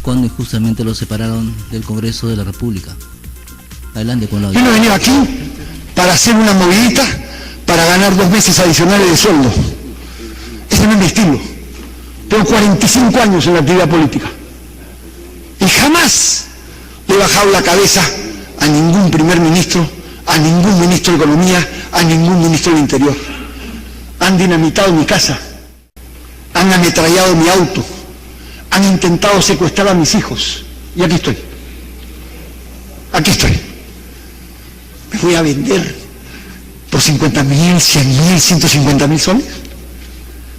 cuando injustamente lo separaron del Congreso de la República. Adelante con la Yo no he venido aquí para hacer una movidita para ganar 2 meses adicionales de sueldo. Ese no es mi estilo. Tengo 45 años en la actividad política y jamás le he bajado la cabeza a ningún primer ministro, a ningún ministro de Economía, a ningún ministro del Interior. Han dinamitado mi casa, han ametrallado mi auto, han intentado secuestrar a mis hijos y aquí estoy. Aquí estoy. ¿Me voy a vender por 50.000, 100.000, 150.000 soles?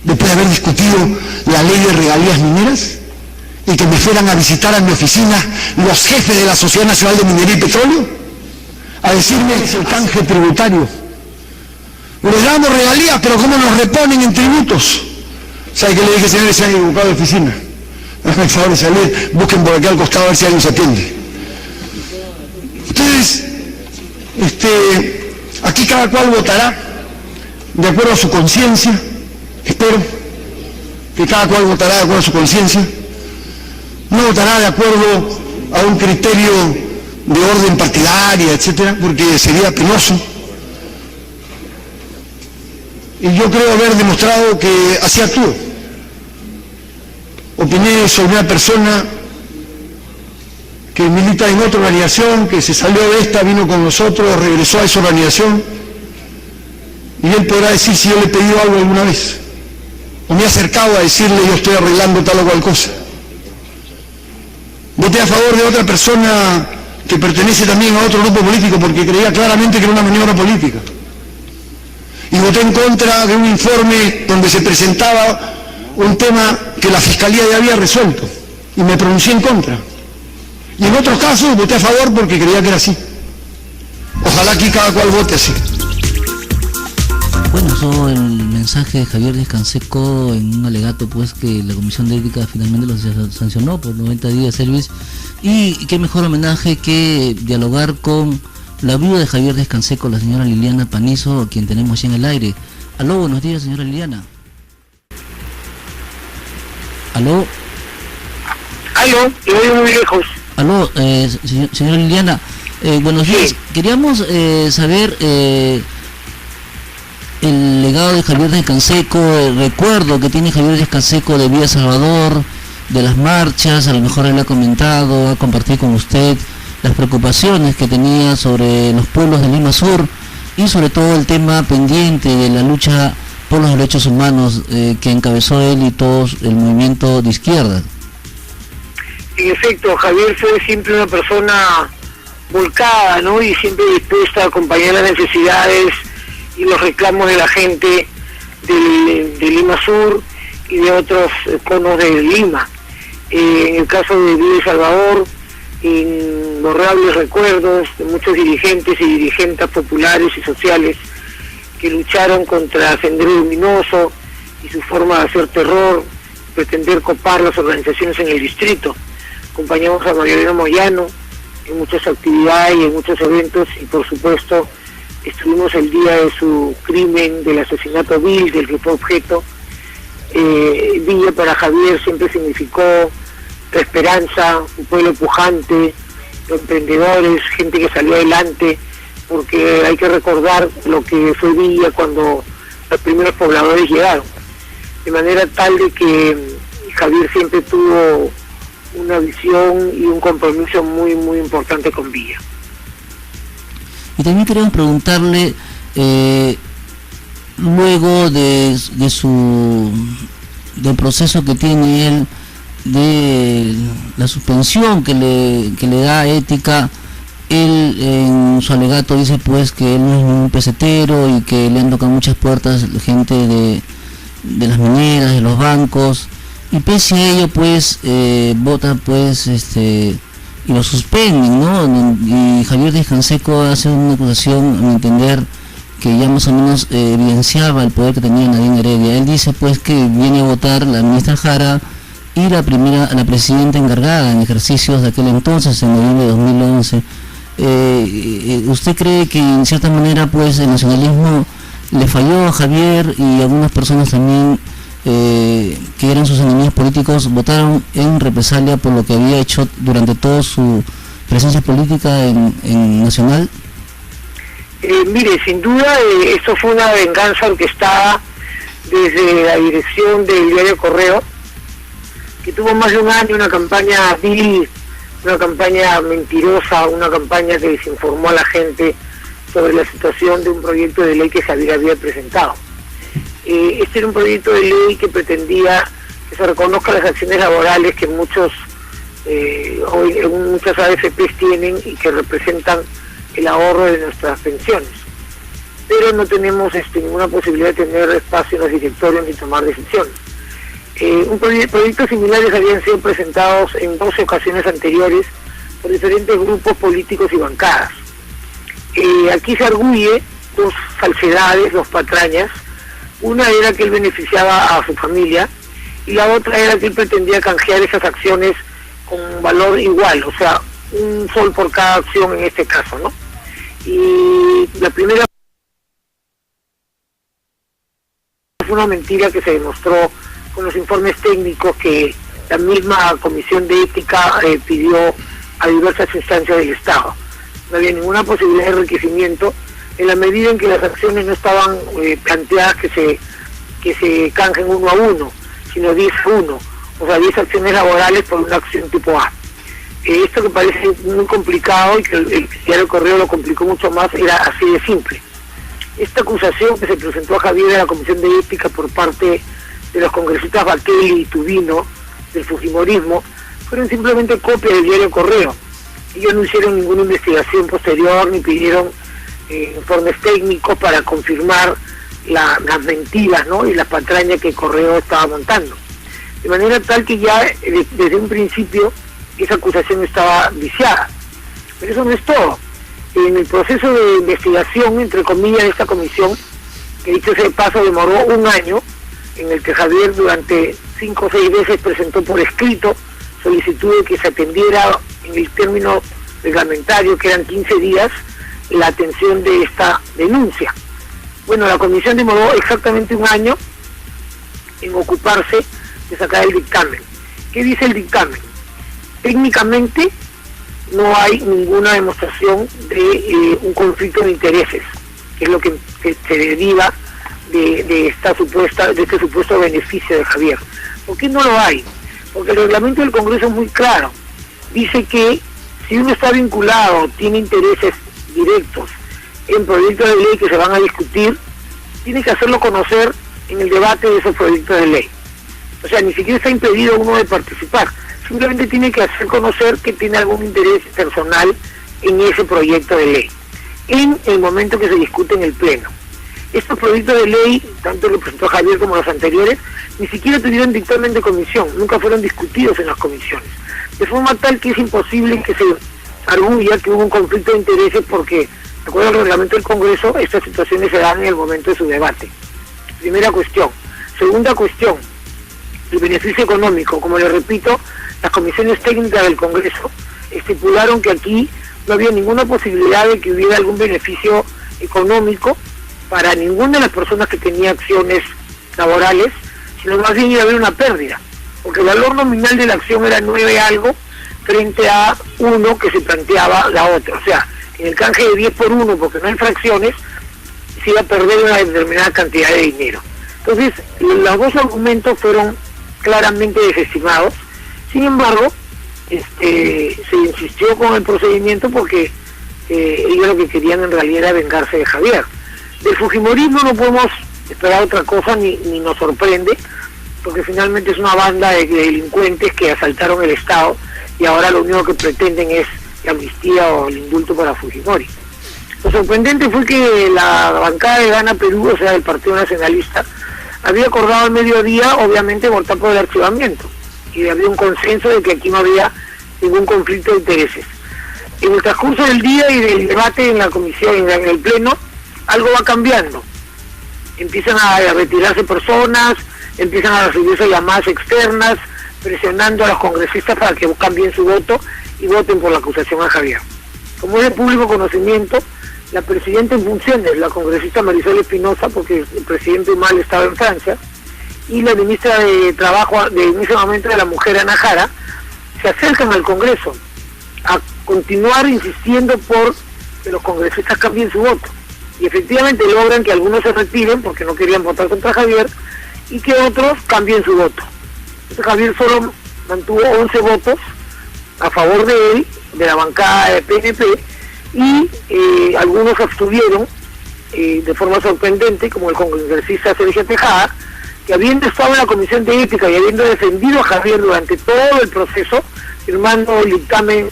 Después de haber discutido la ley de regalías mineras y que me fueran a visitar a mi oficina los jefes de la Sociedad Nacional de Minería y Petróleo a decirme que es el canje tributario. Les damos regalías, pero ¿cómo nos reponen en tributos? ¿Sabe qué le dije, señores? Se han equivocado de oficina. Hazme el favor de salir, busquen por aquí al costado a ver si alguien se atiende. Ustedes, aquí cada cual votará de acuerdo a su conciencia. Espero que cada cual votará de acuerdo a su conciencia. No votará de acuerdo a un criterio de orden partidaria, etcétera, porque sería penoso. Y yo creo haber demostrado que así actúo. Opiné sobre una persona que milita en otra organización, que se salió de esta, vino con nosotros, regresó a esa organización, y él podrá decir si yo le he pedido algo alguna vez, o me he acercado a decirle yo estoy arreglando tal o cual cosa. Voté a favor de otra persona que pertenece también a otro grupo político porque creía claramente que era una maniobra política. Y voté en contra de un informe donde se presentaba un tema que la Fiscalía ya había resuelto, y me pronuncié en contra. Y en otros casos voté a favor porque creía que era así. Ojalá aquí cada cual vote así. Bueno, eso el mensaje de Javier Díaz Canseco en un alegato pues que la Comisión de Ética finalmente lo sancionó por 90 días de servicio, y qué mejor homenaje que dialogar con la viuda de Javier Díaz Canseco, la señora Liliana Panizo, a quien tenemos en el aire. Aló, buenos días, señora Liliana. Aló. Aló, te oigo muy lejos. Aló, señora Liliana, buenos días. Queríamos saber el legado de Javier Díaz Canseco, el recuerdo que tiene Javier Díaz Canseco de Villa Salvador, de las marchas. A lo mejor él ha comentado, ha compartido con usted las preocupaciones que tenía sobre los pueblos de Lima Sur y sobre todo el tema pendiente de la lucha por los derechos humanos que encabezó él y todo el movimiento de izquierda. En efecto, Javier fue siempre una persona volcada, ¿no? Y siempre dispuesta a acompañar las necesidades y los reclamos de la gente de Lima Sur y de otros conos de Lima. En el caso de Villa Salvador, inborrables recuerdos de muchos dirigentes y dirigentes populares y sociales que lucharon contra Sendero Luminoso y su forma de hacer terror, pretender copar las organizaciones en el distrito. Acompañamos a Mariano Moyano en muchas actividades y en muchos eventos, y por supuesto estuvimos el día de su crimen, del asesinato vil del que fue objeto. Villa para Javier siempre significó la esperanza, un pueblo pujante, emprendedores, gente que salió adelante, porque hay que recordar lo que fue Villa cuando los primeros pobladores llegaron, de manera tal de que Javier siempre tuvo una visión y un compromiso muy muy importante con Villa. Y también queremos preguntarle, luego del proceso que tiene él, de la suspensión que le da Ética, él en su alegato dice pues que él no es un pesetero y que le han tocado muchas puertas gente de las mineras, de los bancos, y pese a ello pues vota pues y lo suspenden, ¿no? Y Javier Díaz Canseco hace una acusación, a mi entender, que ya más o menos evidenciaba el poder que tenía Nadine Heredia. Él dice pues que viene a votar la ministra Jara y la presidenta encargada en ejercicios de aquel entonces, en noviembre de 2011. ¿Usted cree que en cierta manera pues el nacionalismo le falló a Javier y algunas personas también que eran sus enemigos políticos, votaron en represalia por lo que había hecho durante toda su presencia política en Nacional? Mire, sin duda esto fue una venganza orquestada desde la dirección del diario Correo, que tuvo más de un año una campaña vil, una campaña mentirosa, una campaña que desinformó a la gente sobre la situación de un proyecto de ley que Javier había presentado. Este era un proyecto de ley que pretendía que se reconozcan las acciones laborales que muchas AFPs tienen y que representan el ahorro de nuestras pensiones. Pero no tenemos ninguna posibilidad de tener espacio en los directorios ni tomar decisiones. Proyectos similares habían sido presentados en 12 ocasiones anteriores por diferentes grupos políticos y bancadas. Aquí se arguye dos falsedades, dos patrañas. Una era que él beneficiaba a su familia y la otra era que él pretendía canjear esas acciones con valor igual, o sea, un sol por cada acción en este caso, ¿no? Y la primera fue una mentira que se demostró con los informes técnicos que la misma Comisión de Ética pidió a diversas instancias del Estado. No había ninguna posibilidad de enriquecimiento en la medida en que las acciones no estaban planteadas que se canjen 1 a 1, sino 10 a 1, o sea, 10 acciones laborales por una acción tipo A. Esto que parece muy complicado y que el diario Correo lo complicó mucho más, era así de simple. Esta acusación que se presentó a Javier de la Comisión de Ética por parte de los congresistas Baquelli y Tubino del fujimorismo fueron simplemente copias del diario Correo. Ellos no hicieron ninguna investigación posterior ni pidieron informes técnicos para confirmar las mentiras, ¿no?, y las patrañas que Correo estaba montando. De manera tal que ya desde un principio esa acusación estaba viciada. Pero eso no es todo. En el proceso de investigación, entre comillas, de esta comisión, que dicho sea de paso demoró 1 año, en el que Javier durante 5 o 6 veces presentó por escrito solicitud de que se atendiera en el término reglamentario, que eran 15 días, la atención de esta denuncia. Bueno, la comisión demoró exactamente 1 año en ocuparse de sacar el dictamen. ¿Qué dice el dictamen? Técnicamente no hay ninguna demostración de un conflicto de intereses, que es lo que se deriva de este supuesto beneficio de Javier. ¿Por qué no lo hay? Porque el reglamento del Congreso es muy claro. Dice que si uno está vinculado, tiene intereses directos en proyectos de ley que se van a discutir, tiene que hacerlo conocer en el debate de esos proyectos de ley. O sea, ni siquiera está impedido uno de participar, simplemente tiene que hacer conocer que tiene algún interés personal en ese proyecto de ley, en el momento que se discute en el Pleno. Estos proyectos de ley, tanto el que presentó Javier como los anteriores, ni siquiera tuvieron dictamen de comisión, nunca fueron discutidos en las comisiones, de forma tal que es imposible que se arguya que hubo un conflicto de intereses porque, de acuerdo al reglamento del Congreso, estas situaciones se dan en el momento de su debate. Primera cuestión. Segunda cuestión, el beneficio económico. Como le repito, las comisiones técnicas del Congreso estipularon que aquí no había ninguna posibilidad de que hubiera algún beneficio económico para ninguna de las personas que tenía acciones laborales, sino más bien iba a haber una pérdida, porque el valor nominal de la acción era 9 algo frente a 1 que se planteaba la otra. O sea, en el canje de 10 por 1, porque no hay fracciones, se iba a perder una determinada cantidad de dinero. Entonces, los dos argumentos fueron claramente desestimados. Sin embargo, se insistió con el procedimiento porque ellos lo que querían en realidad era vengarse de Javier. Del fujimorismo no podemos esperar otra cosa ni nos sorprende, porque finalmente es una banda de delincuentes que asaltaron el Estado y ahora lo único que pretenden es la amnistía o el indulto para Fujimori. Lo sorprendente fue que la bancada de Gana Perú, o sea, el Partido Nacionalista, había acordado al mediodía, obviamente, votar por el archivamiento, y había un consenso de que aquí no había ningún conflicto de intereses. En el transcurso del día y del debate en la comisión, en el Pleno, algo va cambiando. Empiezan a retirarse personas, empiezan a recibirse llamadas externas, presionando a los congresistas para que cambien su voto y voten por la acusación a Javier. Como es de público conocimiento, la presidenta en funciones, la congresista Marisol Espinosa, porque el presidente Humala estaba en Francia, y la ministra de Trabajo en ese momento de la Mujer, Ana Jara, se acercan al Congreso a continuar insistiendo por que los congresistas cambien su voto. Y efectivamente logran que algunos se retiren porque no querían votar contra Javier y que otros cambien su voto. Entonces Javier solo mantuvo 11 votos a favor de él, de la bancada de PNP, y algunos se abstuvieron de forma sorprendente, como el congresista Sergio Tejada, que habiendo estado en la Comisión de Ética y habiendo defendido a Javier durante todo el proceso, firmando el dictamen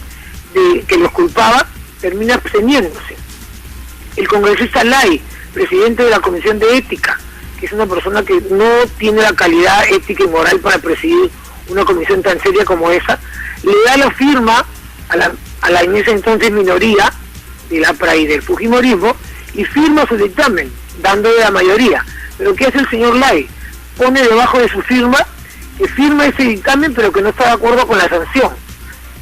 que los culpaba, termina absteniéndose. El congresista Lai, presidente de la Comisión de Ética, que es una persona que no tiene la calidad ética y moral para presidir una comisión tan seria como esa, le da la firma a la en ese entonces minoría del APRA y del Fujimorismo y firma su dictamen, dándole la mayoría. Pero ¿qué hace el señor Lai? Pone debajo de su firma que firma ese dictamen pero que no está de acuerdo con la sanción.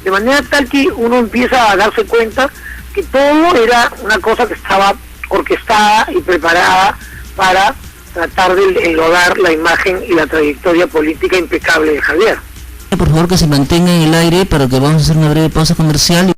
De manera tal que uno empieza a darse cuenta que todo era una cosa que estaba orquestada y preparada para tratar de enlodar la imagen y la trayectoria política impecable de Javier. Por favor, que se mantenga en el aire para que vamos a hacer una breve pausa comercial.